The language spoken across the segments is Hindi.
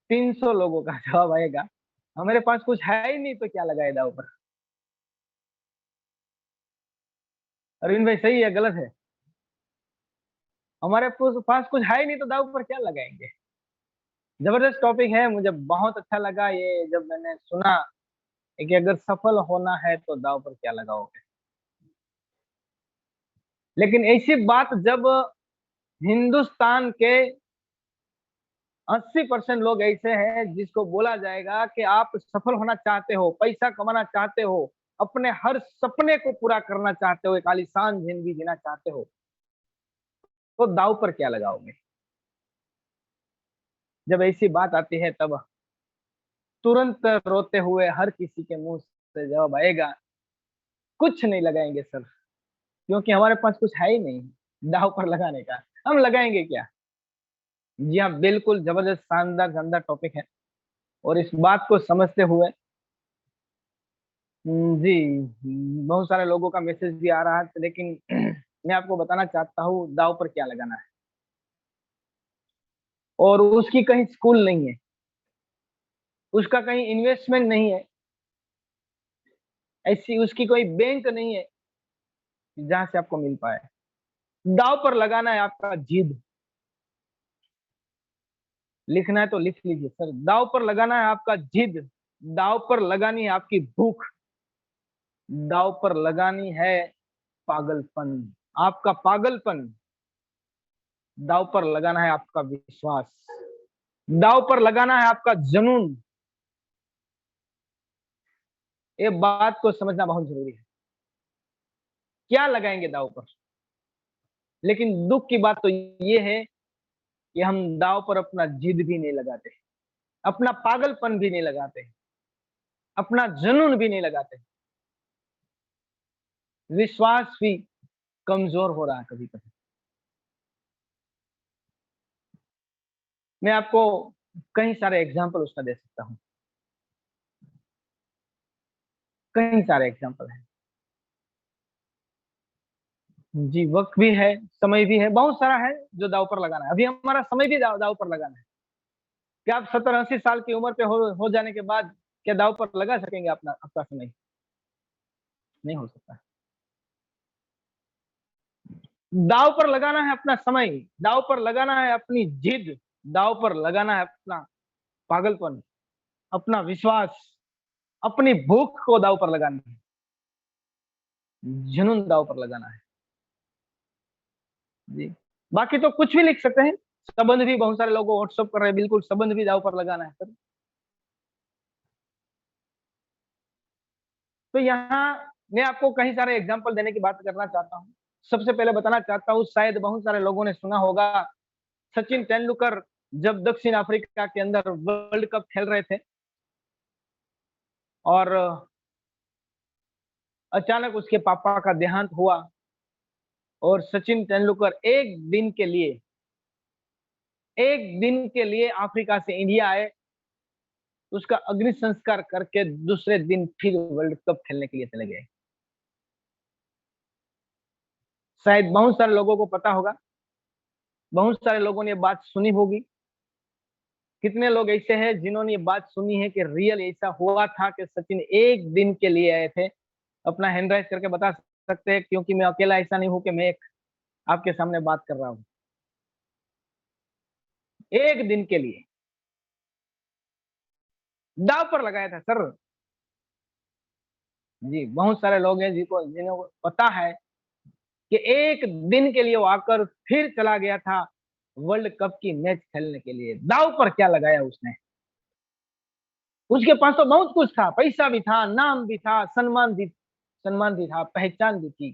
300 लोगों का जवाब आएगा। हमारे पास कुछ है ही नहीं तो क्या लगाए दाव पर। अरविंद भाई सही है गलत है? हमारे पास कुछ है ही नहीं तो दाव पर क्या लगाएंगे। जबरदस्त टॉपिक है, मुझे बहुत अच्छा लगा ये जब मैंने सुना कि अगर सफल होना है तो दाव पर क्या लगाओगे। लेकिन ऐसी बात जब हिंदुस्तान के 80% लोग ऐसे हैं जिसको बोला जाएगा कि आप सफल होना चाहते हो, पैसा कमाना चाहते हो, अपने हर सपने को पूरा करना चाहते हो, एक आलीशान जिंदगी जीना चाहते हो, तो दाव पर क्या लगाओगे। जब ऐसी बात आती है तब तुरंत रोते हुए हर किसी के मुंह से जवाब आएगा, कुछ नहीं लगाएंगे सर, क्योंकि हमारे पास कुछ है ही नहीं दाव पर लगाने का, हम लगाएंगे क्या। जी हाँ, बिल्कुल जबरदस्त शानदार शानदार टॉपिक है। और इस बात को समझते हुए जी, बहुत सारे लोगों का मैसेज भी आ रहा है, लेकिन मैं आपको बताना चाहता हूँ दाव पर क्या लगाना है। और उसकी कहीं स्कूल नहीं है, उसका कहीं इन्वेस्टमेंट नहीं है, ऐसी उसकी कोई बैंक नहीं है जहां से आपको मिल पाए। दाव पर लगाना है आपका जिद। लिखना है तो लिख लीजिए सर, दाव पर लगाना है आपका जिद, दाव पर लगानी है आपकी भूख, दाव पर लगानी है पागलपन, आपका पागलपन, दाव पर लगाना है आपका विश्वास, दाव पर लगाना है आपका जुनून। ये बात को समझना बहुत जरूरी है, क्या लगाएंगे दाव पर। लेकिन दुख की बात तो ये है कि हम दाव पर अपना जिद भी नहीं लगाते, अपना पागलपन भी नहीं लगाते, अपना जुनून भी नहीं लगाते, विश्वास भी कमजोर हो रहा है कभी कभी। मैं आपको कई सारे एग्जाम्पल उसका दे सकता हूँ, कई सारे एग्जाम्पल हैं। जी, वक्त भी है, समय भी है, बहुत सारा है जो दाव पर लगाना है। अभी हमारा समय भी दाव पर लगाना है। क्या आप 70-80 साल की उम्र पे हो जाने के बाद क्या दाव पर लगा सकेंगे अपना आपका समय? नहीं हो सकता। दाव पर लगाना है अपना समय, दाव पर लगाना है अपनी जिद, दाव पर लगाना है अपना पागलपन, अपना विश्वास, अपनी भूख को दाव पर लगाना है, जुनून दाव पर लगाना है। जी, बाकी तो कुछ भी लिख सकते हैं। संबंध भी बहुत सारे लोग व्हाट्सअप कर रहे हैं, बिल्कुल संबंध भी दाव पर लगाना है सर। तो यहाँ मैं आपको कई सारे एग्जाम्पल देने की बात करना चाहता हूँ। सबसे पहले बताना चाहता हूँ, शायद बहुत सारे लोगों ने सुना होगा, सचिन तेंदुलकर जब दक्षिण अफ्रीका के अंदर वर्ल्ड कप खेल रहे थे और अचानक उसके पापा का देहांत हुआ और सचिन तेंदुलकर एक दिन के लिए अफ्रीका से इंडिया आए, उसका अग्नि संस्कार करके दूसरे दिन फिर वर्ल्ड कप खेलने के लिए चले गए। शायद बहुत सारे लोगों को पता होगा, बहुत सारे लोगों ने ये बात सुनी होगी। कितने लोग ऐसे हैं जिन्होंने ये बात सुनी है कि रियल ऐसा हुआ था कि सचिन एक दिन के लिए आए थे। अपना हैंड राइज करके बता सकते हैं, क्योंकि मैं अकेला ऐसा नहीं हूं कि मैं एक आपके सामने बात कर रहा हूं। एक दिन के लिए दाव पर लगाया था सर। जी, बहुत सारे लोग हैं जिनको जिन्हें पता है कि एक दिन के लिए वो आकर फिर चला गया था वर्ल्ड कप की मैच खेलने के लिए। दाव पर क्या लगाया उसने। उसके पास तो बहुत कुछ था, पैसा भी था, नाम भी था, सम्मान भी था, पहचान भी थी,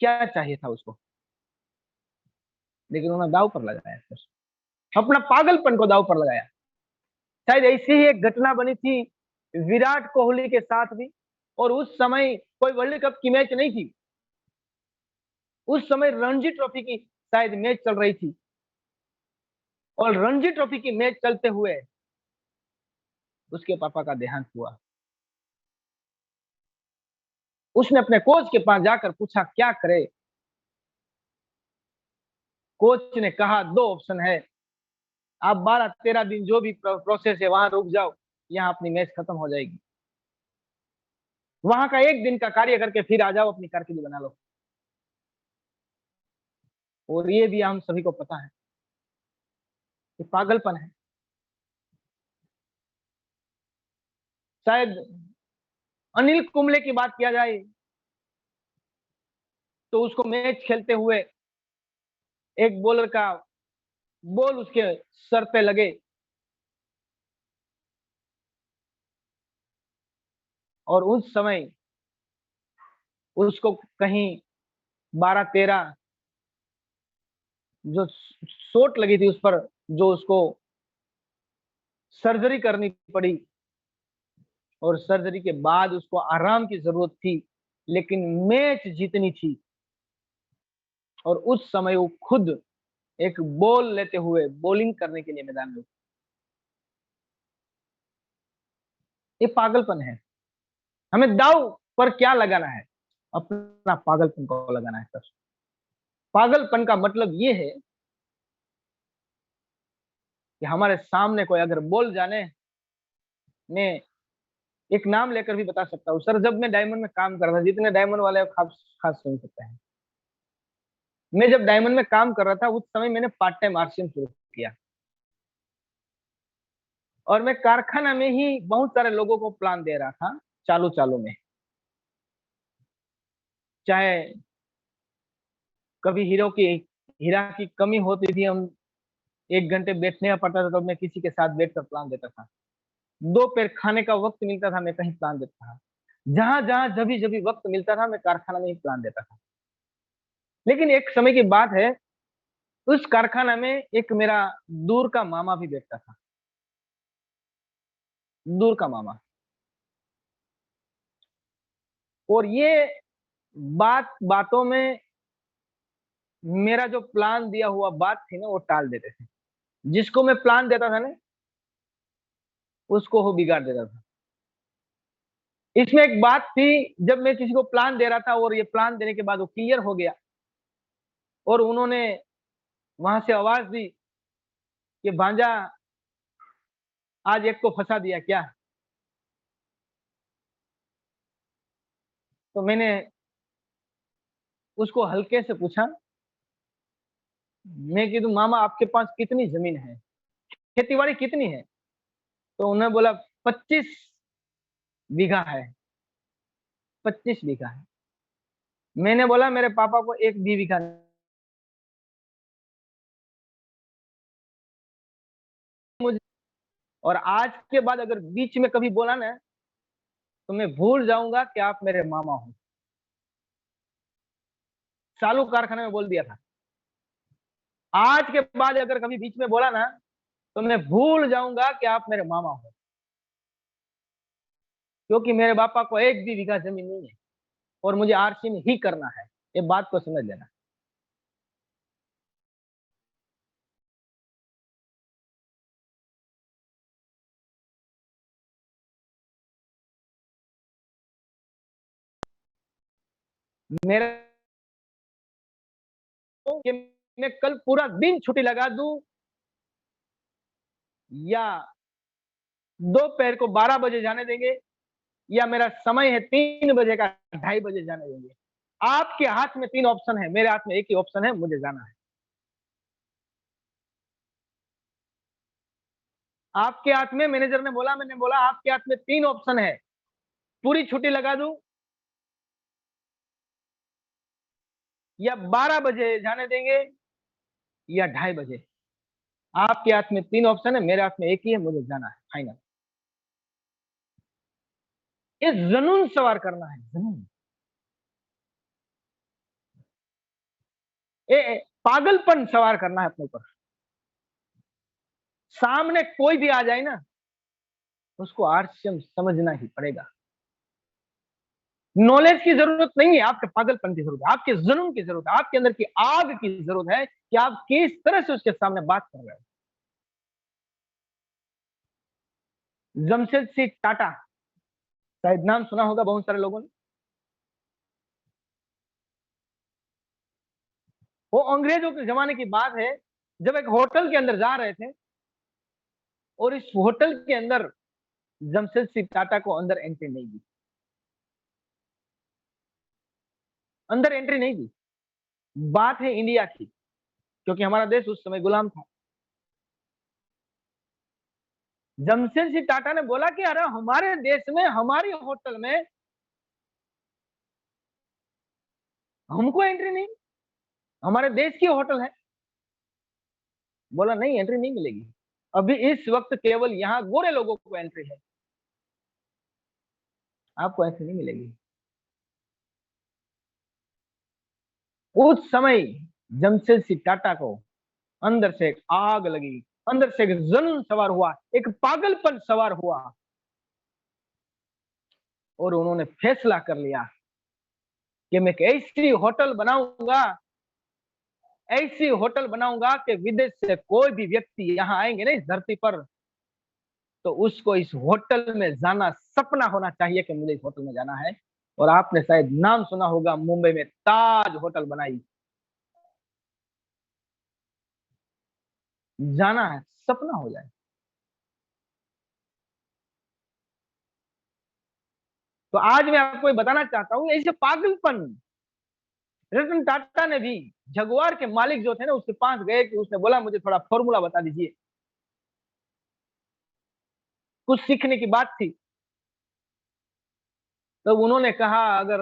क्या चाहिए था उसको। लेकिन उन्होंने दाव पर लगाया सर, अपना पागलपन को दाव पर लगाया। शायद ऐसी ही एक घटना बनी थी विराट कोहली के साथ भी। और उस समय कोई वर्ल्ड कप की मैच नहीं थी, उस समय रणजी ट्रॉफी की शायद मैच चल रही थी। और रणजी ट्रॉफी की मैच चलते हुए उसके पापा का देहांत हुआ। उसने अपने कोच के पास जाकर पूछा क्या करे। कोच ने कहा दो ऑप्शन है, आप 12-13 दिन जो भी प्रोसेस है वहां रुक जाओ, यहाँ अपनी मैच खत्म हो जाएगी। वहां का एक दिन का कार्य करके फिर आ जाओ, अपनी कारकिर्दी बना लो। और ये भी हम सभी को पता है कि पागलपन है। शायद अनिल कुंबले की बात किया जाए तो उसको मैच खेलते हुए एक बॉलर का बॉल उसके सर पे लगे और उस समय उसको कहीं 12-13 जो चोट लगी थी उस पर, जो उसको सर्जरी करनी पड़ी, और सर्जरी के बाद उसको आराम की जरूरत थी, लेकिन मैच जीतनी थी। और उस समय वो खुद एक बॉल लेते हुए बॉलिंग करने के लिए मैदान में। ये पागलपन है। हमें दाव पर क्या लगाना है? अपना पागलपन को लगाना है सर। पागलपन का मतलब ये है कि हमारे सामने कोई अगर बोल जाने, मैं एक नाम लेकर भी बता सकता हूँ सर। जब मैं डायमंड में काम कर रहा था, जितने डायमंड वाले खास खास सुन सकते हैं, मैं जब डायमंड में काम कर रहा था उस समय मैंने पार्ट टाइम आरसीएम शुरू किया, और मैं कारखाना में ही बहुत सारे लोगों को प्लान दे रहा था चालू चालू में। चाहे कभी हीरा की कमी होती थी, हम 1 घंटे बैठने पड़ता था, तो मैं किसी के साथ बैठकर प्लान देता था। 2 पैर खाने का वक्त मिलता था, मैं कहीं प्लान देता था। जहां जहां जब भी वक्त मिलता था, मैं कारखाना में ही प्लान देता था। लेकिन एक समय की बात है, उस कारखाना में एक मेरा दूर का मामा भी बैठता था। दूर का मामा। और ये बातों में मेरा जो प्लान दिया हुआ बात थी ना, वो टाल देते थे। जिसको मैं प्लान देता था ना, उसको वो बिगाड़ देता था। इसमें एक बात थी, जब मैं किसी को प्लान दे रहा था और ये प्लान देने के बाद वो क्लियर हो गया, और उन्होंने वहां से आवाज दी कि भांजा, आज एक को फंसा दिया क्या? तो मैंने उसको हल्के से पूछा, मैं कि मामा आपके पास कितनी जमीन है, खेतीबाड़ी कितनी है? तो उन्होंने बोला 25 बीघा है। 25 बीघा है। मैंने बोला मेरे पापा को एक भी बीघा मुझे। और आज के बाद अगर बीच में कभी बोला ना, तो मैं भूल जाऊंगा कि आप मेरे मामा हो। चालू कारखाने में बोल दिया था। आज के बाद अगर कभी बीच में बोला ना, तो मैं भूल जाऊंगा कि आप मेरे मामा हो, क्योंकि मेरे पापा को एक भी बीघा जमीन नहीं है, और मुझे आरसी में ही करना है। ये बात को समझ लेना। मेरा कि मैं कल पूरा दिन छुट्टी लगा दूं, या दोपहर को 12 बजे जाने देंगे, या मेरा समय है 3 बजे का 2:30 बजे जाने देंगे। आपके हाथ में 3 ऑप्शन है, मेरे हाथ में एक ही ऑप्शन है, मुझे जाना है। आपके हाथ में, मैनेजर ने बोला, मैंने बोला आपके हाथ में 3 ऑप्शन है, पूरी छुट्टी लगा दूं, या 12 बजे जाने देंगे, या 2:30 बजे। आपके हाथ में 3 ऑप्शन है, मेरे हाथ में एक ही है, मुझे जाना है, फाइनल। ये जुनून सवार करना है, जुनून। ये पागलपन सवार करना है अपने ऊपर। सामने कोई भी आ जाए ना, उसको आरसीएम समझना ही पड़ेगा। नॉलेज की जरूरत नहीं है, आपके पागलपन की जरूरत है, आपके जुनून की जरूरत है, आपके अंदर की आग की जरूरत है कि आप किस तरह से उसके सामने बात कर रहे हो। जमशेद सिंह टाटा, शायद नाम सुना होगा बहुत सारे लोगों ने। वो अंग्रेजों के जमाने की बात है, जब एक होटल के अंदर जा रहे थे, और इस होटल के अंदर जमशेदजी टाटा को अंदर एंट्री नहीं दी, अंदर एंट्री नहीं दी। बात है इंडिया की, क्योंकि हमारा देश उस समय गुलाम था। जमशेदजी टाटा ने बोला कि अरे हमारे देश में, हमारी होटल में हमको एंट्री नहीं, हमारे देश की होटल है। बोला नहीं, एंट्री नहीं मिलेगी। अभी इस वक्त केवल यहाँ गोरे लोगों को एंट्री है, आपको एंट्री नहीं मिलेगी। उस समय जमशेदजी टाटा को अंदर से एक आग लगी, अंदर से एक जुनून सवार हुआ, एक पागलपन सवार हुआ, और उन्होंने फैसला कर लिया कि मैं एक ऐसी होटल बनाऊंगा, ऐसी होटल बनाऊंगा कि विदेश से कोई भी व्यक्ति यहाँ आएंगे ना इस धरती पर, तो उसको इस होटल में जाना सपना होना चाहिए कि मुझे इस होटल में जाना है। और आपने शायद नाम सुना होगा, मुंबई में ताज होटल बनाई। जाना है, सपना हो जाए। तो आज मैं आपको ये बताना चाहता हूँ, ऐसे पागलपन रतन टाटा ने भी, जगुआर के मालिक जो थे ना, उसके पास गए कि उसने बोला मुझे थोड़ा फॉर्मूला बता दीजिए, कुछ सीखने की बात थी। तो उन्होंने कहा अगर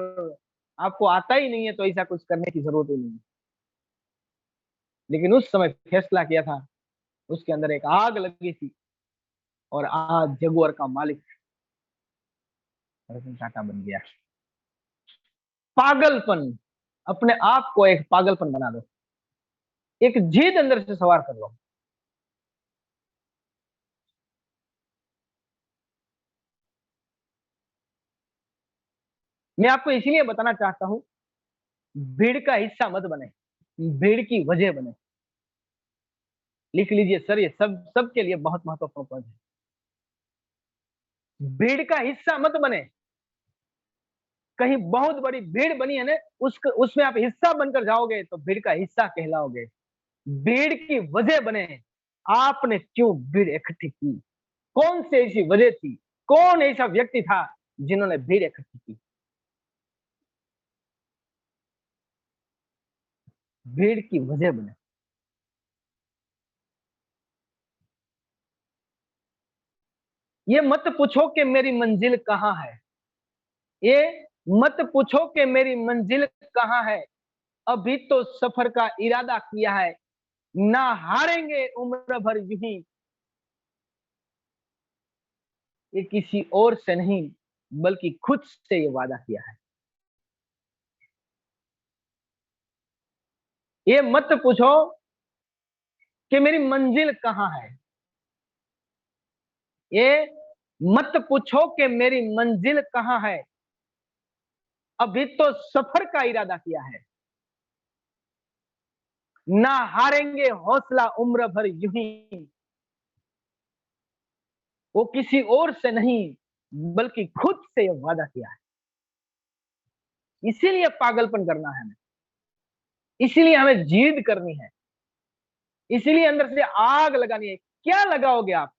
आपको आता ही नहीं है तो ऐसा कुछ करने की जरूरत ही नहीं है। लेकिन उस समय फैसला किया था, उसके अंदर एक आग लगी थी, और आज जगुआर का मालिक रतन टाटा बन गया। पागलपन, अपने आप को एक पागलपन बना दो, एक जिद अंदर से सवार कर लो। मैं आपको इसीलिए बताना चाहता हूं, भीड़ का हिस्सा मत बने, भीड़ की वजह बने। लिख लीजिए सर, ये सब सबके लिए बहुत महत्वपूर्ण पद है। भीड़ का हिस्सा मत बने। कहीं बहुत बड़ी भीड़ बनी है ना, उसमें आप हिस्सा बनकर जाओगे तो भीड़ का हिस्सा कहलाओगे। भीड़ की वजह बने। आपने क्यों भीड़ इकट्ठी की? कौन सी ऐसी वजह थी? कौन ऐसा व्यक्ति था जिन्होंने भीड़ इकट्ठी की? भीड़ की वजह बने। ये मत पूछो कि मेरी मंजिल कहाँ है, ये मत पूछो कि मेरी मंजिल कहाँ है, अभी तो सफर का इरादा किया है, ना हारेंगे उम्र भर यूं ही। ये किसी और से नहीं बल्कि खुद से ये वादा किया है। ये मत पूछो कि मेरी मंजिल कहाँ है, ये मत पूछो कि मेरी मंजिल कहाँ है, अभी तो सफर का इरादा किया है, ना हारेंगे हौसला उम्र भर यूं ही। वो किसी और से नहीं बल्कि खुद से ये वादा किया है। इसीलिए पागलपन करना है हमें, इसीलिए हमें जिद करनी है, इसीलिए अंदर से आग लगानी है। क्या लगाओगे आप?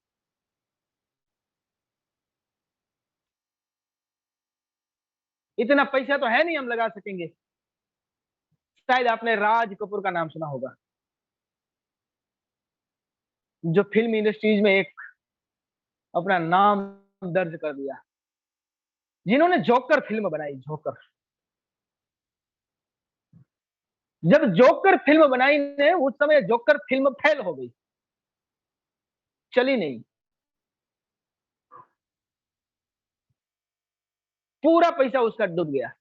इतना पैसा तो है नहीं हम लगा सकेंगे। शायद आपने राज कपूर का नाम सुना होगा, जो फिल्म इंडस्ट्रीज में एक अपना नाम दर्ज कर दिया, जिन्होंने जोकर फिल्म बनाई। जोकर, जब जोकर फिल्म बनाई ने, उस समय जोकर फिल्म फेल हो गई, चली नहीं, पूरा पैसा उसका डूब गया।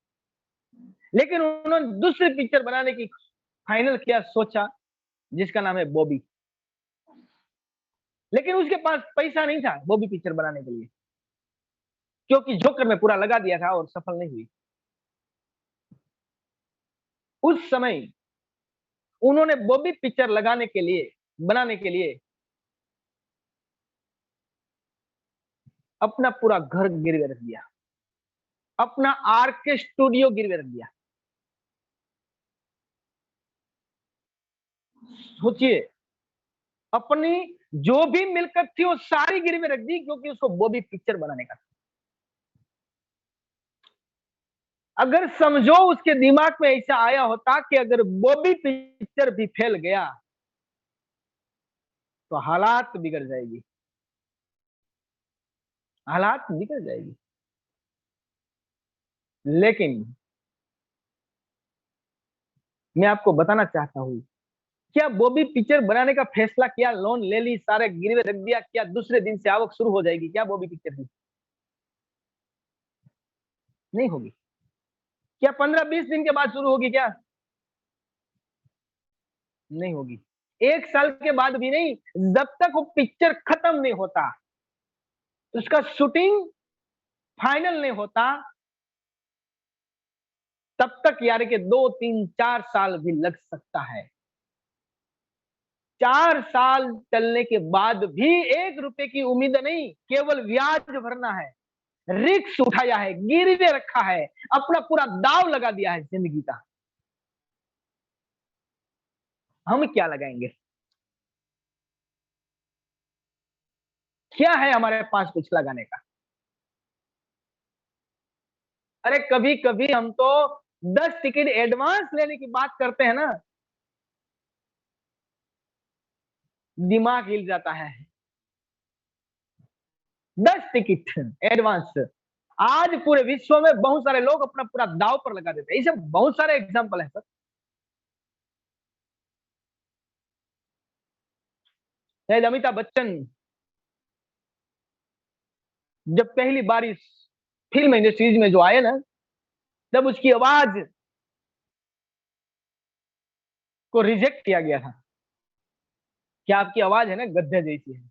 लेकिन उन्होंने दूसरी पिक्चर बनाने की फाइनल किया, सोचा, जिसका नाम है बॉबी। लेकिन उसके पास पैसा नहीं था बॉबी पिक्चर बनाने के लिए, क्योंकि जोकर में पूरा लगा दिया था और सफल नहीं हुई। उस समय उन्होंने बॉबी पिक्चर लगाने के लिए, बनाने के लिए अपना पूरा घर गिरवे रख दिया, अपना आरके स्टूडियो गिरवे रख दिया। सोचिए, अपनी जो भी मिलकत थी वो सारी गिरवी रख दी, क्योंकि उसको बॉबी पिक्चर बनाने का था। अगर समझो उसके दिमाग में ऐसा आया होता कि अगर बॉबी पिक्चर भी फैल गया तो हालात बिगड़ जाएगी, हालात बिगड़ जाएगी। लेकिन मैं आपको बताना चाहता हूं, क्या बॉबी पिक्चर बनाने का फैसला किया, लोन ले ली, सारे गिरवे रख दिया, क्या दूसरे दिन से आवक शुरू हो जाएगी क्या बॉबी पिक्चर की? नहीं होगी। क्या 15-20 दिन के बाद शुरू होगी क्या? नहीं होगी। एक साल के बाद भी नहीं, जब तक वो पिक्चर खत्म नहीं होता, उसका शूटिंग फाइनल नहीं होता, तब तक यार के 2-3-4 साल भी लग सकता है। 4 साल चलने के बाद भी 1 रुपए की उम्मीद नहीं, केवल ब्याज भरना है, रिस्क उठाया है, गिरवे रखा है, अपना पूरा दाव लगा दिया है जिंदगी का। हम क्या लगाएंगे? क्या है हमारे पास कुछ लगाने का? अरे कभी कभी हम तो 10 टिकट एडवांस लेने की बात करते हैं ना, दिमाग हिल जाता है। 10 टिकट एडवांस। आज पूरे विश्व में बहुत सारे लोग अपना पूरा दाव पर लगा देते हैं, ऐसे बहुत सारे एग्जाम्पल है सर। शायद अमिताभ बच्चन जब पहली बार इस फिल्म इंडस्ट्रीज में जो आए ना, जब उसकी आवाज को रिजेक्ट किया गया था, क्या आपकी आवाज है ना गद्दे जैसी है,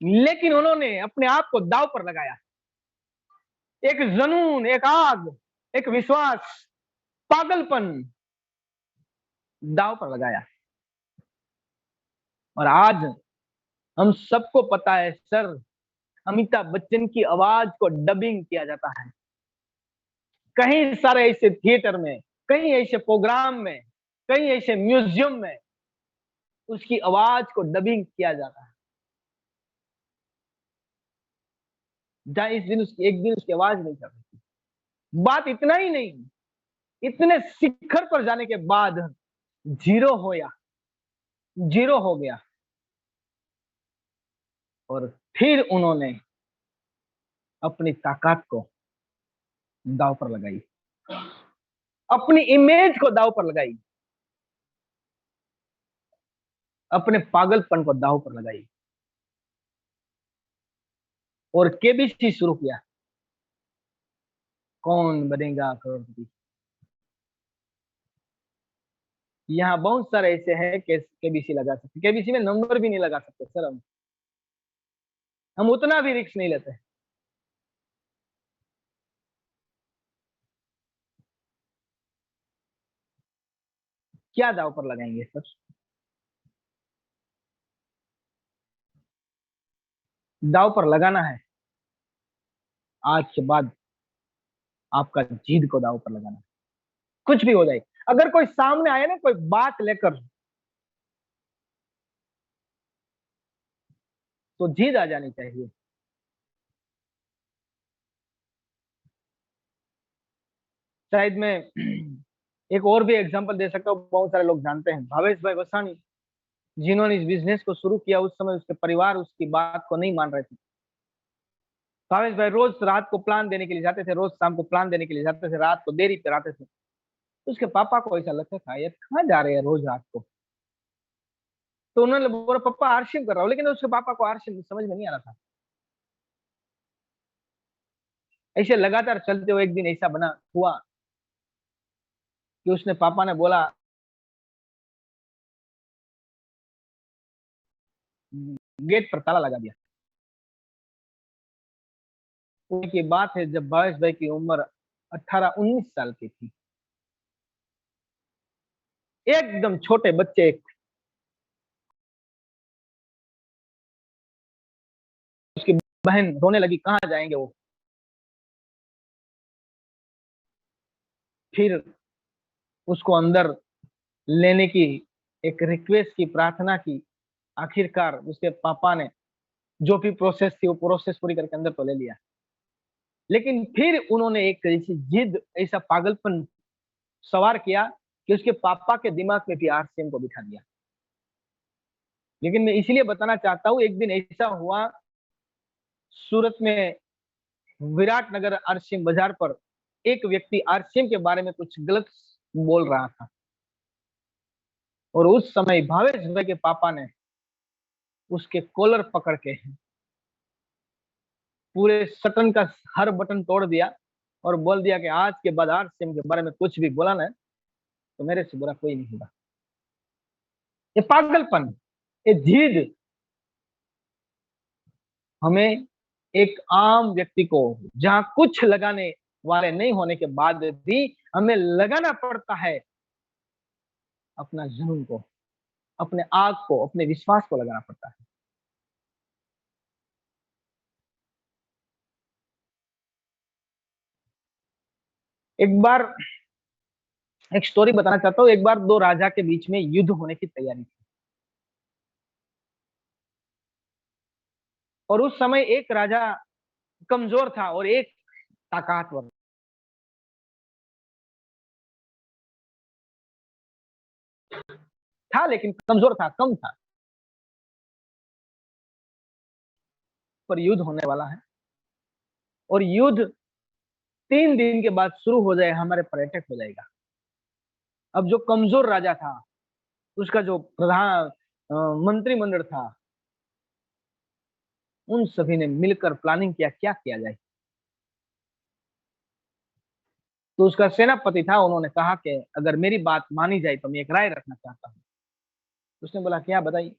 लेकिन उन्होंने अपने आप को दाव पर लगाया। एक जुनून, एक आग, एक विश्वास, पागलपन दाव पर लगाया। और आज हम सबको पता है सर, अमिताभ बच्चन की आवाज को डबिंग किया जाता है कई सारे ऐसे थिएटर में, कई ऐसे प्रोग्राम में, कई ऐसे म्यूजियम में उसकी आवाज को डबिंग किया जाता है, जहां इस दिन उसकी एक दिन उसकी आवाज नहीं चल रही। बात इतना ही नहीं, इतने शिखर पर जाने के बाद जीरो होया, जीरो हो गया, और फिर उन्होंने अपनी ताकत को दांव पर लगाई, अपनी इमेज को दांव पर लगाई, अपने पागलपन को दांव पर लगाई, और केबीसी शुरू किया, कौन बनेगा करोड़पति। यहाँ बहुत सारे ऐसे हैं कि केबीसी लगा सकते, केबीसी में नंबर भी नहीं लगा सकते सर, हम उतना भी रिस्क नहीं लेते। क्या दाव पर लगाएंगे सर? दाव पर लगाना है, आज के बाद आपका जीत को दाव पर लगाना है। कुछ भी हो जाए, अगर कोई सामने आए ना कोई बात लेकर, तो जीत आ जानी चाहिए। शायद मैं एक और भी एग्जांपल दे सकता हूँ, बहुत सारे लोग जानते हैं, भावेश भाई वसानी, जिन्होंने इस बिजनेस को शुरू किया, उस समय उसके परिवार उसकी बात को नहीं मान रहे थे। भावेश भाई रोज रात को प्लान देने के लिए जाते थे, रोज शाम को प्लान देने के लिए जाते थे, रात को देरी पे आते थे। उसके पापा को ऐसा लगता था यार कहाँ जा रहे हैं रोज रात को, तो उन्होंने बोला पापा आरसीएम कर रहा हूँ, लेकिन उसके पापा को आरसीएम समझ में नहीं आ रहा था। ऐसे लगातार चलते हुए एक दिन ऐसा बना हुआ कि उसने पापा ने बोला, गेट पर ताला लगा दिया। की बात है जब भावेश भाई की उम्र 18-19 साल की थी, एकदम छोटे बच्चे, उसकी बहन रोने लगी कहाँ जाएंगे वो, फिर उसको अंदर लेने की एक रिक्वेस्ट की, प्रार्थना की। आखिरकार उसके पापा ने जो भी प्रोसेस थी वो प्रोसेस पूरी करके अंदर तो ले लिया, लेकिन फिर उन्होंने एक ऐसी जिद, ऐसा पागलपन सवार किया कि उसके पापा के दिमाग में भी आरसीएम को बिठा दिया। लेकिन मैं इसलिए बताना चाहता हूं, एक दिन ऐसा हुआ सूरत में, विराटनगर आरसीएम बाजार पर एक व्यक्ति आरसीएम के बारे में कुछ गलत बोल रहा था, और उस समय भावेश भाई के पापा ने उसके कॉलर पकड़ के पूरे सटन का हर बटन तोड़ दिया और बोल दिया कि आज के बाद आरसीएम के बारे में कुछ भी बोला ना तो मेरे से बुरा कोई नहीं होगा। ये पागलपन, ये जिद हमें, एक आम व्यक्ति को जहां कुछ लगाने वाले नहीं होने के बाद भी हमें लगाना पड़ता है अपना जुनून को, अपने आग को, अपने विश्वास को लगाना पड़ता है। एक बार एक स्टोरी बताना चाहता हूँ। एक बार दो राजा के बीच में युद्ध होने की तैयारी थी, और उस समय एक राजा कमजोर था और एक ताकतवर था, लेकिन कमजोर था, कम था। पर युद्ध होने वाला है, और युद्ध 3 दिन के बाद शुरू हो जाए, हमारे पर अटैक हो जाएगा। अब जो कमजोर राजा था, उसका जो प्रधान मंत्रिमंडल था, उन सभी ने मिलकर प्लानिंग किया क्या किया जाए। तो उसका सेनापति था, उन्होंने कहा कि अगर मेरी बात मानी जाए तो मैं एक राय रखना चाहता हूँ। उसने बोला क्या, बताइए।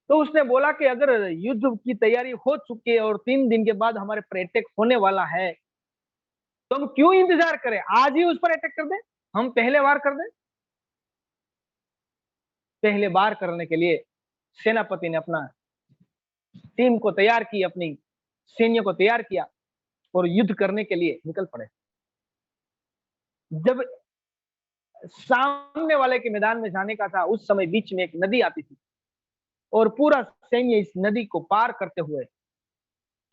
तो उसने बोला कि अगर युद्ध की तैयारी हो चुकी है और 3 दिन के बाद हमारे पर अटैक होने वाला है, तो हम क्यों इंतजार करें, आज ही उस पर अटैक कर दें, हम पहले वार कर दें। पहले वार करने के लिए सेनापति ने अपना टीम को तैयार की, अपनी सैन्य को तैयार किया और युद्ध करने के लिए निकल पड़े। जब सामने वाले के मैदान में जाने का था, उस समय बीच में एक नदी आती थी, और पूरा सैन्य इस नदी को पार करते हुए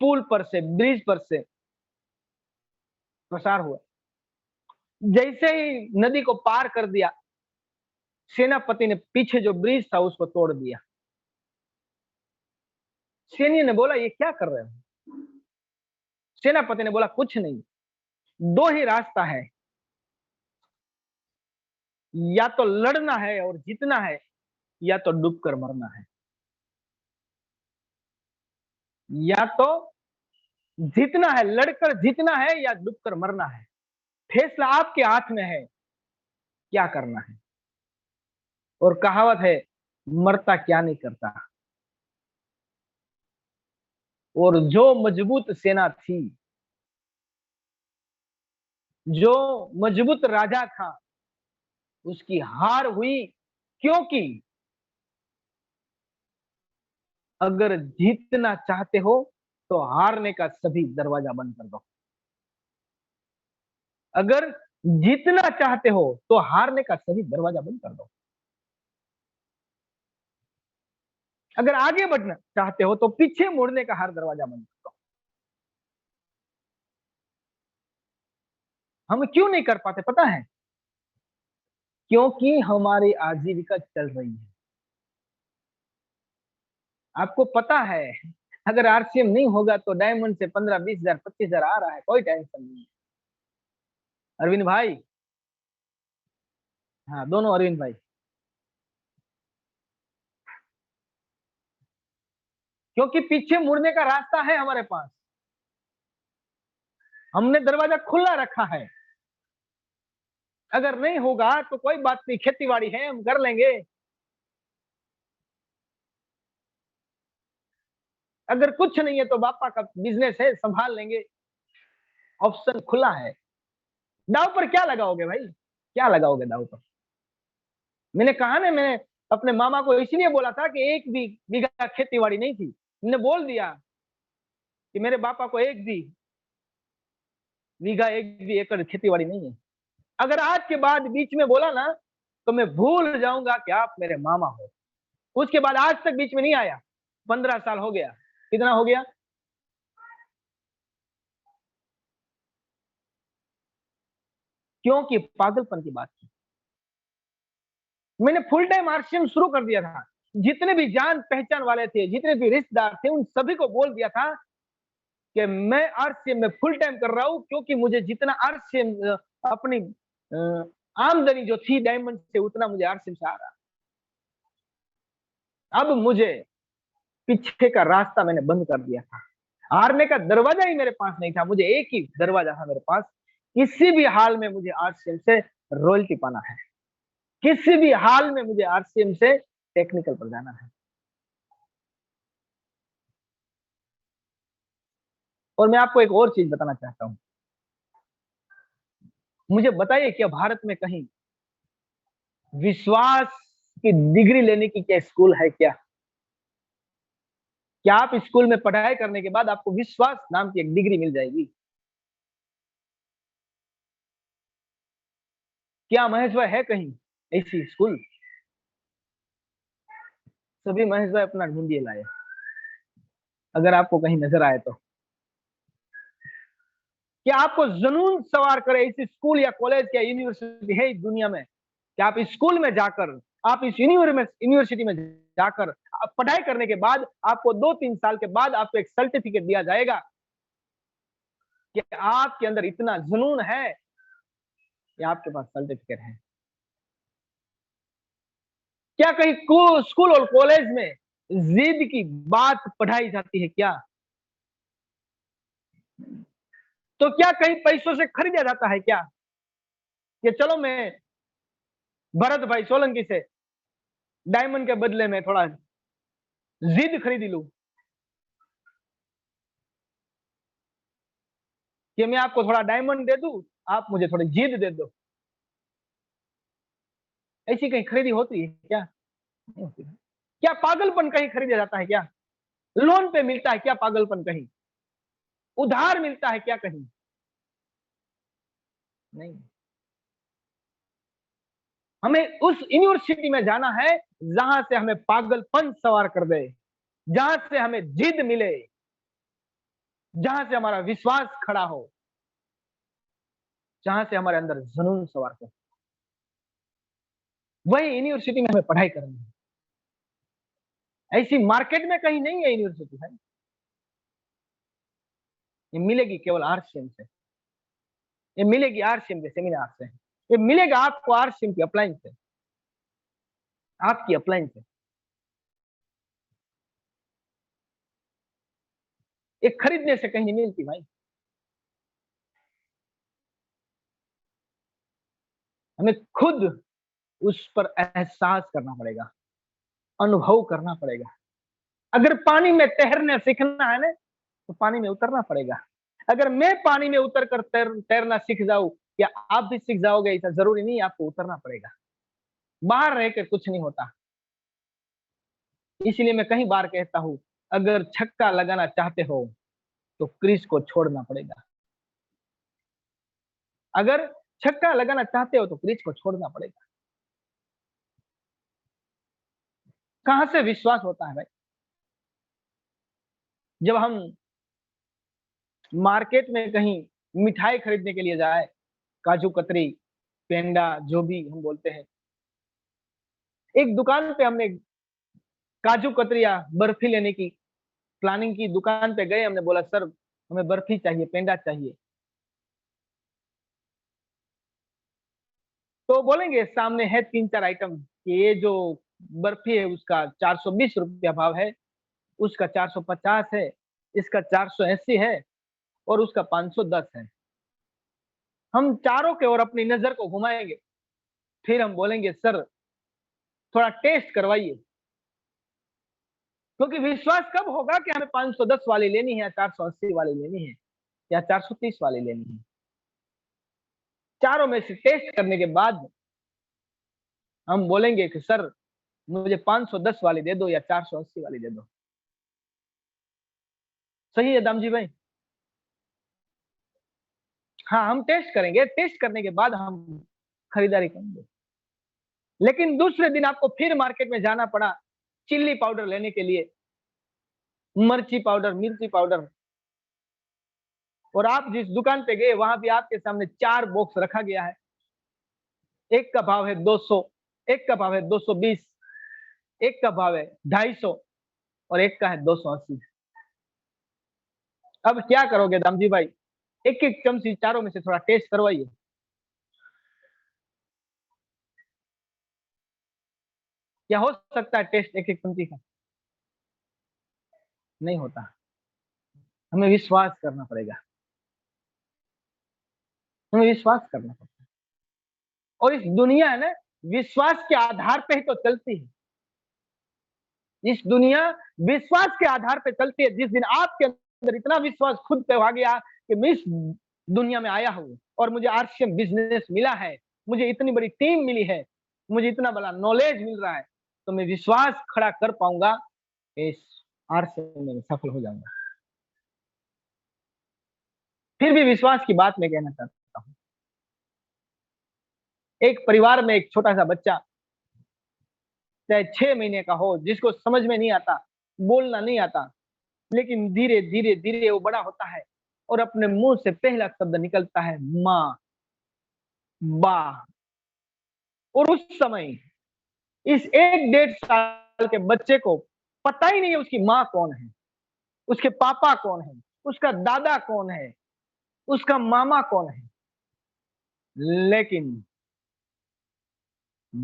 पुल पर से, ब्रिज पर से प्रसार हुआ। जैसे ही नदी को पार कर दिया, सेनापति ने पीछे जो ब्रिज था उसको तोड़ दिया। सैन्य ने बोला ये क्या कर रहे हो। सेनापति ने बोला कुछ नहीं, दो ही रास्ता है, या तो लड़ना है और जीतना है, या तो डूबकर मरना है। या तो जीतना है, लड़कर जीतना है, या डूबकर मरना है। फैसला आपके हाथ में है, क्या करना है। और कहावत है, मरता क्या नहीं करता। और जो मजबूत सेना थी, जो मजबूत राजा था, उसकी हार हुई, क्योंकि अगर जीतना चाहते हो तो हारने का सभी दरवाजा बंद कर दो। अगर जीतना चाहते हो तो हारने का सभी दरवाजा बंद कर दो। अगर आगे बढ़ना चाहते हो तो पीछे मुड़ने का हर दरवाजा बंद कर दो। हम क्यों नहीं कर पाते पता है, क्योंकि हमारी आजीविका चल रही है। आपको पता है, अगर आरसीएम नहीं होगा तो डायमंड से 15-20 हजार 25 हजार आ रहा है, कोई टेंशन नहीं है। अरविंद भाई, हाँ दोनों अरविंद भाई। क्योंकि पीछे मुड़ने का रास्ता है हमारे पास, हमने दरवाजा खुला रखा है। अगर नहीं होगा तो कोई बात नहीं, खेतीबाड़ी है, हम कर लेंगे। अगर कुछ नहीं है तो पापा का बिजनेस है, संभाल लेंगे। ऑप्शन खुला है। दाव पर क्या लगाओगे भाई, क्या लगाओगे दाव पर। मैंने कहा ना, मैंने अपने मामा को इसलिए बोला था कि एक भी बीघा खेती बाड़ी नहीं थी। मैंने बोल दिया कि मेरे पापा को एक भी बीघा, एक भी एकड़ खेती बाड़ी नहीं है। अगर आज के बाद बीच में बोला ना तो मैं भूल जाऊंगा कि आप मेरे मामा हो। उसके बाद आज तक बीच में नहीं आया। 15 साल हो गया। कितना हो गया? क्योंकि पागलपन की बात की। मैंने फुल टाइम आरसीएम शुरू कर दिया था। जितने भी जान पहचान वाले थे, जितने भी रिश्तेदार थे, उन सभी को बोल दिया था कि मैं आरसीएम में फुल टाइम कर रहा हूं, क्योंकि मुझे जितना आरसीएम अपनी आमदनी जो थी डायमंड से, उतना मुझे आरसीएम से आ रहा। अब मुझे पीछे का रास्ता मैंने बंद कर दिया था। हारने का दरवाजा ही मेरे पास नहीं था। मुझे एक ही दरवाजा था मेरे पास, किसी भी हाल में मुझे आरसीएम से रॉयल्टी पाना है, किसी भी हाल में मुझे आरसीएम से टेक्निकल पर जाना है। और मैं आपको एक और चीज बताना चाहता हूं। मुझे बताइए, क्या भारत में कहीं विश्वास की डिग्री लेने की क्या स्कूल है क्या? क्या आप स्कूल में पढ़ाई करने के बाद आपको विश्वास नाम की एक डिग्री मिल जाएगी? क्या महेश भाई है कहीं ऐसी स्कूल? सभी महेश भाई अपना ढूंढिए लाए, अगर आपको कहीं नजर आए तो। क्या आपको जुनून सवार करे ऐसी स्कूल या कॉलेज या यूनिवर्सिटी है इस दुनिया में? कि आप स्कूल में जाकर, आप इस यूनिवर्सिटी में जाकर पढ़ाई करने के बाद आपको 2-3 साल के बाद आपको एक सर्टिफिकेट दिया जाएगा कि आपके अंदर इतना जुनून है कि आपके पास सर्टिफिकेट है? क्या कहीं स्कूल और कॉलेज में जिद की बात पढ़ाई जाती है क्या? तो क्या कहीं पैसों से खरीदा जाता है क्या? कि चलो मैं भरत भाई सोलंकी से डायमंड के बदले में थोड़ा जिद खरीदी लूं, कि मैं आपको थोड़ा डायमंड दे दूं, आप मुझे थोड़ी जिद दे दो। ऐसी कहीं खरीदी होती है क्या? नहीं होती है। क्या पागलपन कहीं खरीदा जाता है क्या? लोन पे मिलता है क्या पागलपन कहीं? उधार मिलता है क्या कहीं? नहीं। हमें उस यूनिवर्सिटी में जाना है जहां से हमें पागलपन सवार कर दे, जहां से हमें जिद मिले, जहां से हमारा विश्वास खड़ा हो, जहां से हमारे अंदर जुनून सवार हो। वही यूनिवर्सिटी में हमें पढ़ाई करनी है। ऐसी मार्केट में कहीं नहीं है यूनिवर्सिटी है। ये मिलेगी केवल आरसीएम से। ये मिलेगी आरसीएम के सेमिनार से। ये मिलेगा आपको आरसीएम की अपलाइन से, आपकी अपलाइन से। ये खरीदने से कहीं नहीं मिलती भाई। हमें खुद उस पर एहसास करना पड़ेगा, अनुभव करना पड़ेगा। अगर पानी में तैरना सीखना है ना, तो पानी में उतरना पड़ेगा। अगर मैं पानी में उतर कर तैरना सीख जाऊं, या आप भी सीख जाओगे, ऐसा जरूरी नहीं, आपको उतरना पड़ेगा। बाहर रहकर कुछ नहीं होता। इसलिए मैं कई बार कहता हूं, अगर छक्का लगाना चाहते हो तो क्रीज को छोड़ना पड़ेगा। अगर छक्का लगाना चाहते हो तो क्रीज को छोड़ना पड़ेगा। कहां से विश्वास होता है भाई? जब हम मार्केट में कहीं मिठाई खरीदने के लिए जाए, काजू कतरी, पेंडा, जो भी हम बोलते हैं, एक दुकान पे हमने काजू कतरी या बर्फी लेने की प्लानिंग की। दुकान पे गए, हमने बोला सर हमें बर्फी चाहिए, पेंडा चाहिए। तो बोलेंगे सामने है 3-4 आइटम कि ये जो बर्फी है उसका 420 रुपया भाव है, उसका 450 है, इसका 480 है, और उसका 510 है। हम चारों के ओर अपनी नजर को घुमाएंगे, फिर हम बोलेंगे सर थोड़ा टेस्ट करवाइए। क्योंकि विश्वास कब होगा कि हमें 510 वाली लेनी है, या 480 वाली लेनी है, या 430 वाली लेनी है? चारों में से टेस्ट करने के बाद हम बोलेंगे कि सर मुझे 510 वाली दे दो या 480 वाली दे दो। सही है दाम जी भाई? हाँ, हम टेस्ट करेंगे। टेस्ट करने के बाद हम खरीदारी करेंगे। लेकिन दूसरे दिन आपको फिर मार्केट में जाना पड़ा चिल्ली पाउडर लेने के लिए, मिर्ची पाउडर, मिर्ची पाउडर। और आप जिस दुकान पे गए वहां भी आपके सामने 4 बॉक्स रखा गया है। एक का भाव है 200, एक का भाव है 220, एक का भाव है 250 और एक का है 280। अब क्या करोगे दाम जी भाई? एक एक चमची चारों में से थोड़ा टेस्ट करवाइए। क्या हो सकता है टेस्ट एक एक चमची का? नहीं होता। हमें विश्वास करना पड़ेगा, हमें विश्वास करना पड़ेगा। और इस दुनिया है ना, विश्वास के आधार पे ही तो चलती है। इस दुनिया विश्वास के आधार पे चलती है। जिस दिन आपके अंदर इतना विश्वास खुद पे आ गया कि मैं इस दुनिया में आया हूँ और मुझे आरसीएम बिजनेस मिला है, मुझे इतनी बड़ी टीम मिली है, मुझे इतना बड़ा नॉलेज मिल रहा है, तो मैं विश्वास खड़ा कर पाऊंगा, इस आरसीएम में सफल हो जाऊंगा। फिर भी विश्वास की बात मैं कहना चाहता हूँ। एक परिवार में एक छोटा सा बच्चा, चाहे 6 महीने का हो, जिसको समझ में नहीं आता, बोलना नहीं आता, लेकिन धीरे धीरे धीरे वो बड़ा होता है और अपने मुंह से पहला शब्द निकलता है माँ, बा। और उस समय इस 1 डेढ़ साल के बच्चे को पता ही नहीं है उसकी माँ कौन है, उसके पापा कौन है, उसका दादा कौन है, उसका मामा कौन है। लेकिन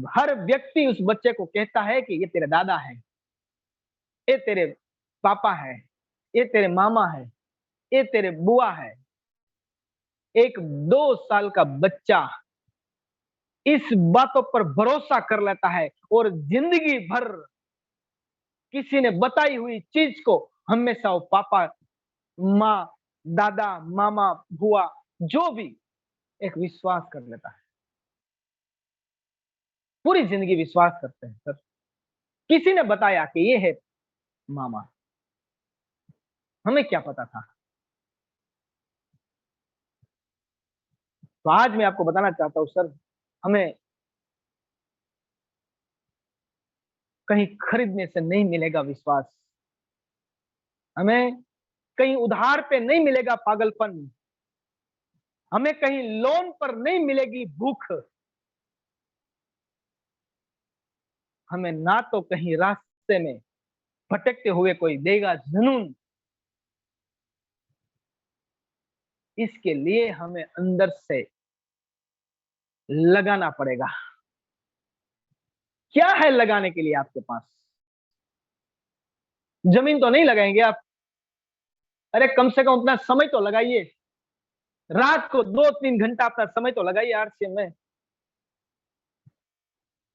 हर व्यक्ति उस बच्चे को कहता है कि ये तेरा दादा है, ये तेरे पापा है, ये तेरे मामा है, ये तेरे बुआ है। एक 2 साल का बच्चा इस बातों पर भरोसा कर लेता है और जिंदगी भर किसी ने बताई हुई चीज को हमेशा वो पापा, माँ, दादा, मामा, बुआ, जो भी, एक विश्वास कर लेता है। पूरी जिंदगी विश्वास करते हैं सर। किसी ने बताया कि ये है मामा, हमें क्या पता था। तो आज मैं आपको बताना चाहता हूं सर, हमें कहीं खरीदने से नहीं मिलेगा विश्वास, हमें कहीं उधार पे नहीं मिलेगा पागलपन, हमें कहीं लोन पर नहीं मिलेगी भूख, हमें ना तो कहीं रास्ते में भटकते हुए कोई देगा जुनून। इसके लिए हमें अंदर से लगाना पड़ेगा। क्या है लगाने के लिए आपके पास? जमीन तो नहीं लगाएंगे आप। अरे कम से कम अपना समय तो लगाइए, रात को 2-3 घंटा अपना समय तो लगाइए आरसीएम में।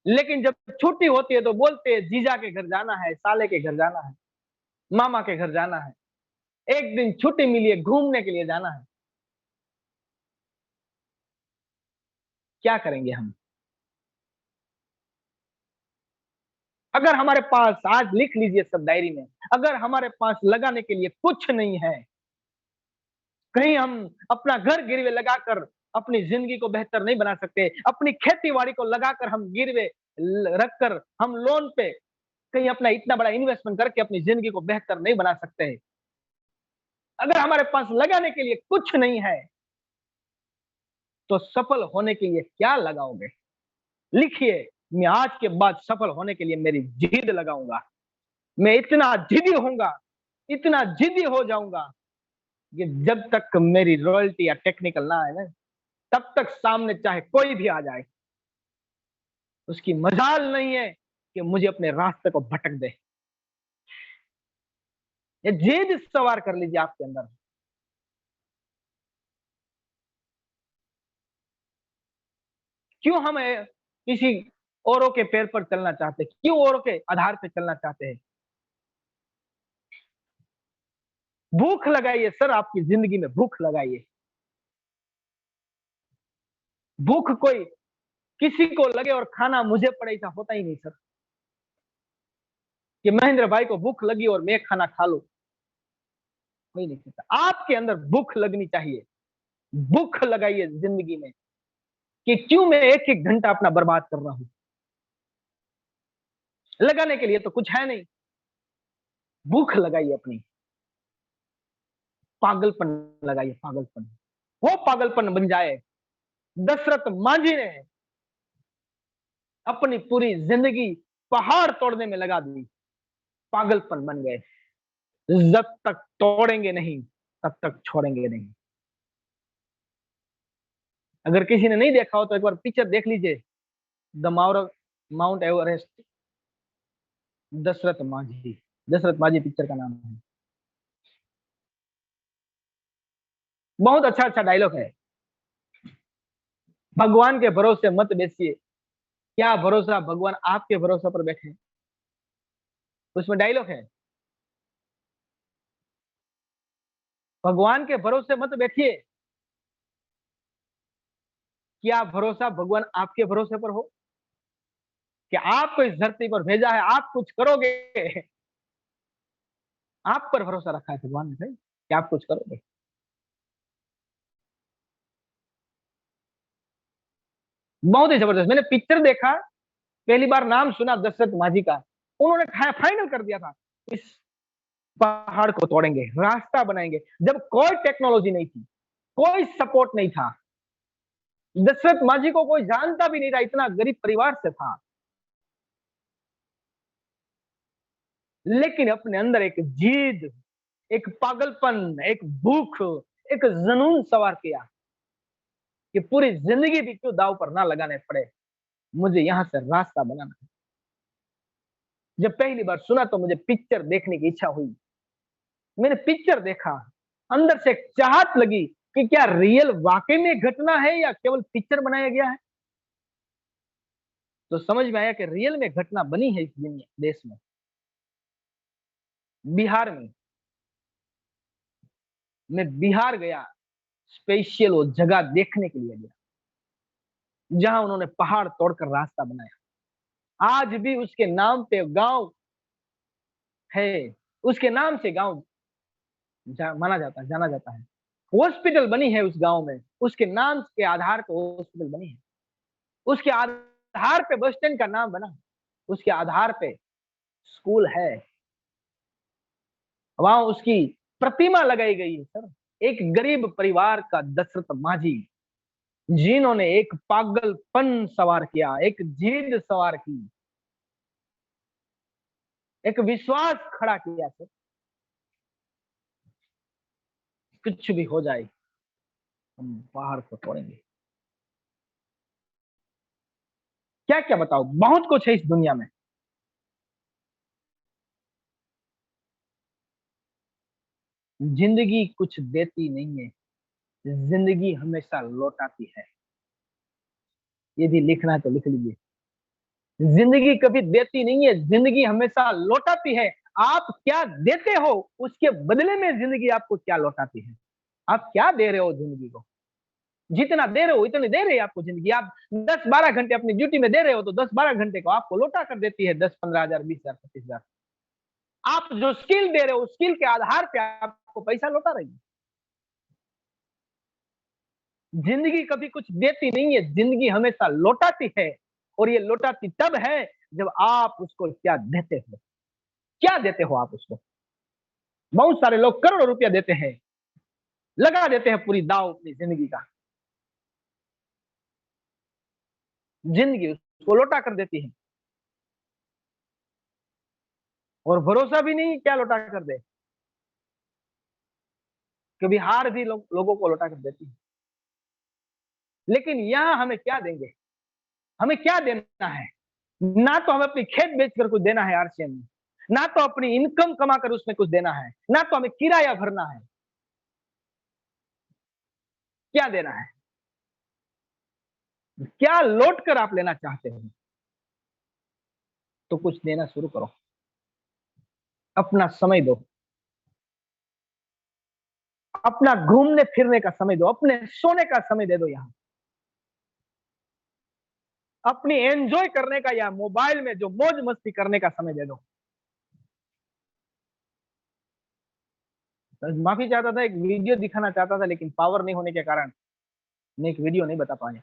लेकिन जब छुट्टी होती है तो बोलते हैं जीजा के घर जाना है, साले के घर जाना है, मामा के घर जाना है, एक दिन छुट्टी मिली है, घूमने के लिए जाना है। क्या करेंगे हम? अगर हमारे पास, आज लिख लीजिए सब डायरी में, अगर हमारे पास लगाने के लिए कुछ नहीं है, कहीं हम अपना घर गिरवे लगाकर अपनी जिंदगी को बेहतर नहीं बना सकते, अपनी खेती बाड़ी को लगाकर हम गिरवे रखकर हम लोन पे कहीं अपना इतना बड़ा इन्वेस्टमेंट करके अपनी जिंदगी को बेहतर नहीं बना सकते, अगर हमारे पास लगाने के लिए कुछ नहीं है, तो सफल होने के लिए क्या लगाओगे? लिखिए, मैं आज के बाद सफल होने के लिए मेरी जिद लगाऊंगा, मैं इतना जिद्दी होऊंगा, इतना जिद्दी हो जाऊंगा कि जब तक मेरी रॉयल्टी या टेक्निकल ना आए ना, तब तक सामने चाहे कोई भी आ जाए, उसकी मजाल नहीं है कि मुझे अपने रास्ते को भटक दे। ये जिद सवार कर लीजिए आपके अंदर। क्यों हम किसी औरों के पैर पर चलना चाहते हैं? क्यों औरों के आधार पर चलना चाहते हैं? भूख लगाइए सर, आपकी जिंदगी में भूख लगाइए। भूख कोई किसी को लगे और खाना मुझे पड़े, ऐसा होता ही नहीं सर कि महेंद्र भाई को भूख लगी और मैं खाना खा लूं। कोई नहीं कहता। आपके अंदर भूख लगनी चाहिए, भूख लगाइए जिंदगी में। कि क्यों मैं एक एक घंटा अपना बर्बाद कर रहा हूं। लगाने के लिए तो कुछ है नहीं, भूख लगाई अपनी, पागलपन लगाइए, पागलपन, वो पागलपन बन जाए। दशरथ मांझी ने अपनी पूरी जिंदगी पहाड़ तोड़ने में लगा दी, पागलपन बन गए। जब तक तोड़ेंगे नहीं तब तक छोड़ेंगे नहीं। अगर किसी ने नहीं देखा हो तो एक बार पिक्चर देख लीजिए, the Mount Everest, Dashrath Manjhi. Dashrath Manjhi picture का नाम है। बहुत अच्छा अच्छा डायलॉग है, भगवान के भरोसे मत बैसिए, क्या भरोसा भगवान आपके भरोसे पर बैठे। उसमें डायलॉग है, भगवान के भरोसे मत बैठिए, क्या भरोसा भगवान आपके भरोसे पर हो, कि आपको इस धरती पर भेजा है, आप कुछ करोगे। आप पर भरोसा रखा है भगवान ने भाई, कि आप कुछ करोगे। बहुत ही जबरदस्त। मैंने पिक्चर देखा, पहली बार नाम सुना दशरथ मांझी का, उन्होंने फाइनल कर दिया था, इस पहाड़ को तोड़ेंगे, रास्ता बनाएंगे। जब कोई टेक्नोलॉजी नहीं थी, कोई सपोर्ट नहीं था, दशरथ मांझी को कोई जानता भी नहीं था, इतना गरीब परिवार से था, लेकिन अपने अंदर एक जिद, एक पागलपन, एक भूख, एक जुनून सवार किया कि पूरी जिंदगी भी क्यों दाव पर ना लगाने पड़े, मुझे यहां से रास्ता बनाना है। जब पहली बार सुना तो मुझे पिक्चर देखने की इच्छा हुई। मैंने पिक्चर देखा, अंदर से एक चाहत लगी कि क्या रियल वाकई में घटना है या केवल पिक्चर बनाया गया है। तो समझ में आया कि रियल में घटना बनी है इस दुनिया देश में, बिहार में। मैं बिहार गया, स्पेशल वो जगह देखने के लिए गया जहां उन्होंने पहाड़ तोड़कर रास्ता बनाया। आज भी उसके नाम पे गांव है, उसके नाम से गांव माना जाता है, जाना जाता है। हॉस्पिटल बनी है उस गांव में, उसके नाम के आधार पर हॉस्पिटल बनी है, उसके आधार पे बस स्टैंड का नाम बना, उसके आधार पे स्कूल है, वहां उसकी प्रतिमा लगाई गई है सर। एक गरीब परिवार का दशरथ मांझी, जिन्होंने एक पागलपन सवार किया, एक जिद सवार की, एक विश्वास खड़ा किया सर, कुछ भी हो जाए हम पहाड़ को तोड़ेंगे। क्या क्या बताओ, बहुत कुछ है इस दुनिया में। जिंदगी कुछ देती नहीं है, जिंदगी हमेशा लौटाती है। ये भी लिखना है तो लिख लीजिए, जिंदगी कभी देती नहीं है, जिंदगी हमेशा लौटाती है। आप क्या देते हो उसके बदले में जिंदगी आपको क्या लौटाती है। आप क्या दे रहे हो जिंदगी को, जितना दे रहे हो इतने दे रही है आपको जिंदगी। आप 10-12 घंटे अपनी ड्यूटी में दे रहे हो तो 10-12 घंटे को आपको लौटा कर देती है 10-15 हजार, 20 हजार, 25 हजार। आप जो स्किल दे रहे हो, स्किल के आधार पे आपको पैसा लौटा रही है। जिंदगी कभी कुछ देती नहीं है, जिंदगी हमेशा लौटाती है। और ये लौटाती तब है जब आप उसको क्या देते हो, क्या देते हो आप उसको। बहुत सारे लोग करोड़ों रुपया देते हैं, लगा देते हैं पूरी दाव अपनी जिंदगी का, जिंदगी उसको लौटा कर देती है। और भरोसा भी नहीं क्या लौटा कर दे, कभी हार भी लोगों को लौटा कर देती है। लेकिन यहां हमें क्या देंगे, हमें क्या देना है। ना तो हमें अपनी खेत बेचकर कुछ देना है आरसीएम में, ना तो अपनी इनकम कमा कर उसमें कुछ देना है, ना तो हमें किराया भरना है। क्या देना है, क्या लौट कर आप लेना चाहते हो। तो कुछ देना शुरू करो, अपना समय दो, अपना घूमने फिरने का समय दो, अपने सोने का समय दे दो, यहाँ अपनी एंजॉय करने का या मोबाइल में जो मौज मस्ती करने का समय दे दो। तो माफी चाहता था, एक वीडियो दिखाना चाहता था लेकिन पावर नहीं होने के कारण मैं एक वीडियो नहीं बता पाया।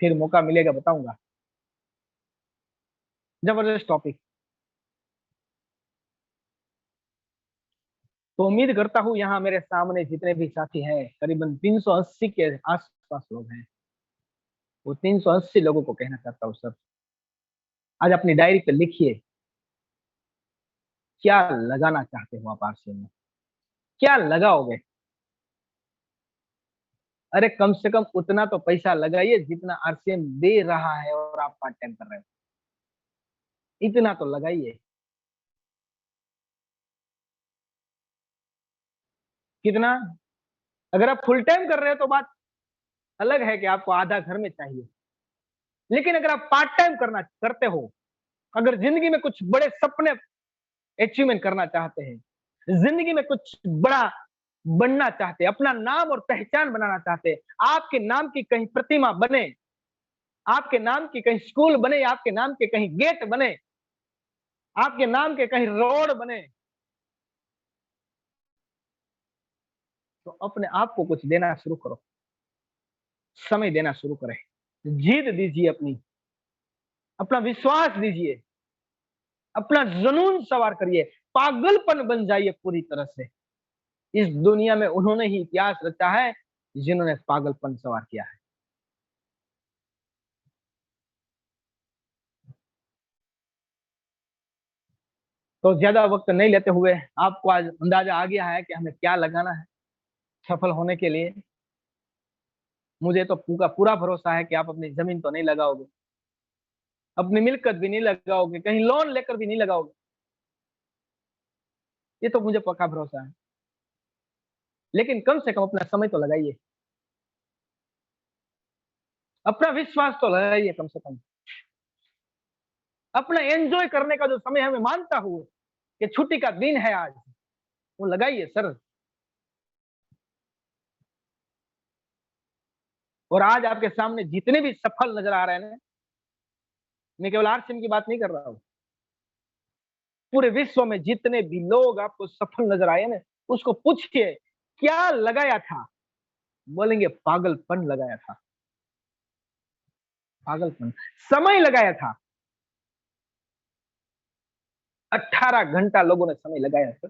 फिर मौका मिलेगा बताऊंगा। जबरदस्त टॉपिक। तो उम्मीद करता हूँ यहाँ मेरे सामने जितने भी साथी हैं करीबन 380 के आसपास लोग हैं, वो 380 लोगों को कहना चाहता हूँ सर, आज अपनी डायरी पे लिखिए क्या लगाना चाहते हो आप आरसीएम में, क्या लगाओगे। अरे कम से कम उतना तो पैसा लगाइए जितना आरसीएम दे रहा है और आप पार्ट टाइम कर रहे हो, इतना तो लगाइए। कितना? अगर आप फुल टाइम कर रहे हो तो बात अलग है कि आपको आधा घर में चाहिए, लेकिन अगर आप पार्ट टाइम करना करते हो, अगर जिंदगी में कुछ बड़े सपने अचीवमेंट करना चाहते हैं, जिंदगी में कुछ बड़ा बनना चाहते हैं, अपना नाम और पहचान बनाना चाहते हैं, आपके नाम की कहीं प्रतिमा बने, आपके नाम की कहीं स्कूल बने, आपके नाम के कहीं गेट बने, आपके नाम के कहीं रोड बने, तो अपने आप को कुछ देना शुरू करो, समय देना शुरू करें, जीत दीजिए अपनी, अपना विश्वास दीजिए, अपना जुनून सवार करिए, पागलपन बन जाइए पूरी तरह से। इस दुनिया में उन्होंने ही इतिहास रचा है जिन्होंने पागलपन सवार किया है। तो ज्यादा वक्त नहीं लेते हुए आपको आज अंदाजा आ गया है कि हमें क्या लगाना है सफल होने के लिए। मुझे तो पूरा पूरा भरोसा है कि आप अपनी जमीन तो नहीं लगाओगे, अपनी मिल्कत भी नहीं लगाओगे, कहीं लोन लेकर भी नहीं लगाओगे, ये तो मुझे पक्का भरोसा है। लेकिन कम से कम अपना समय तो लगाइए, अपना विश्वास तो लगाइए, कम से कम अपना एंजॉय करने का जो समय है मैं मानता हूँ कि छुट्टी का दिन है आज, वो लगाइए सर। और आज आपके सामने जितने भी सफल नजर आ रहे हैं, मैं केवल आरसीएम की बात नहीं कर रहा हूँ, पूरे विश्व में जितने भी लोग आपको सफल नजर आए ना, उसको पूछिए क्या लगाया था, बोलेंगे पागलपन लगाया था, पागलपन, समय लगाया था। 18 घंटा लोगों ने समय लगाया सर,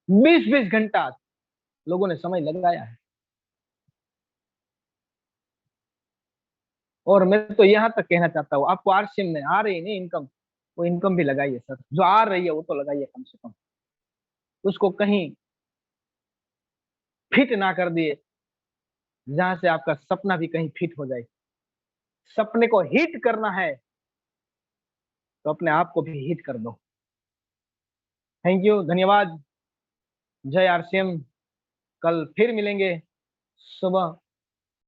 20-20 घंटा लोगों ने समय लगाया है। और मैं तो यहां तक कहना चाहता हूँ, आपको आरसीएम में आ रही नहीं इनकम, वो इनकम भी लगाइए सर, जो आ रही है वो तो लगाइए कम से कम, उसको कहीं फिट ना कर दिए जहां से आपका सपना भी कहीं फिट हो जाए। सपने को हिट करना है तो अपने आप को भी हिट कर दो। थैंक यू, धन्यवाद। जय आरसीएम। कल फिर मिलेंगे सुबह